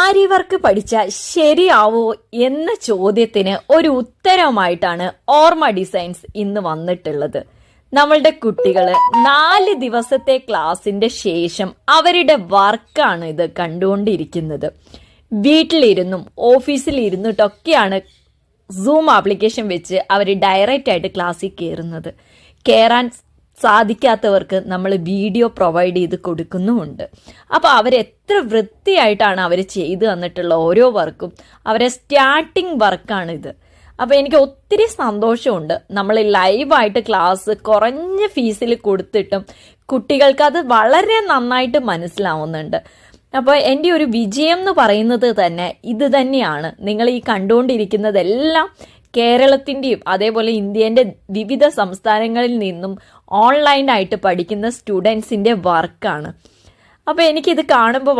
ആരി work പഠിച്ചാൽ ശരിയാവോ എന്ന ചോദ്യത്തിന് ഒരു ഉത്തരവുമായിട്ടാണ് ഓർമ്മ ഡിസൈൻസ് ഇന്ന് വന്നിട്ടുള്ളത്. നമ്മളുടെ കുട്ടികള് 4 ദിവസത്തെ ക്ലാസിന്റെ ശേഷം അവരുടെ വർക്കാണ് ഇത് കണ്ടുകൊണ്ടിരിക്കുന്നത്. വീട്ടിലിരുന്നും ഓഫീസിലിരുന്നിട്ടൊക്കെയാണ് സൂം ആപ്ലിക്കേഷൻ വെച്ച് അവർ ഡയറക്റ്റ് ആയിട്ട് ക്ലാസ്സിൽ കയറാൻ സാധിക്കാത്തവർക്ക് നമ്മൾ വീഡിയോ പ്രൊവൈഡ് ചെയ്ത് കൊടുക്കുന്നുമുണ്ട്. അപ്പോൾ അവരെത്ര വൃത്തിയായിട്ടാണ് അവർ ചെയ്തു തന്നിട്ടുള്ള ഓരോ വർക്കും അവരെ സ്റ്റാർട്ടിങ് വർക്കാണിത്. അപ്പോൾ എനിക്ക് ഒത്തിരി സന്തോഷമുണ്ട്. നമ്മൾ ലൈവായിട്ട് ക്ലാസ് കുറഞ്ഞ ഫീസിൽ കൊടുത്തിട്ടും കുട്ടികൾക്ക് അത് വളരെ നന്നായിട്ട് മനസ്സിലാവുന്നുണ്ട്. അപ്പോൾ എൻ്റെ ഒരു വിജയം എന്ന് പറയുന്നത് തന്നെ ഇത് തന്നെയാണ്. നിങ്ങൾ ഈ കണ്ടുകൊണ്ടിരിക്കുന്നതെല്ലാം കേരളത്തിൻ്റെയും അതേപോലെ ഇന്ത്യൻ്റെ വിവിധ സംസ്ഥാനങ്ങളിൽ നിന്നും ഓൺലൈനായിട്ട് പഠിക്കുന്ന സ്റ്റുഡൻസിൻ്റെ വർക്കാണ്. അപ്പോൾ എനിക്കിത് കാണുമ്പോൾ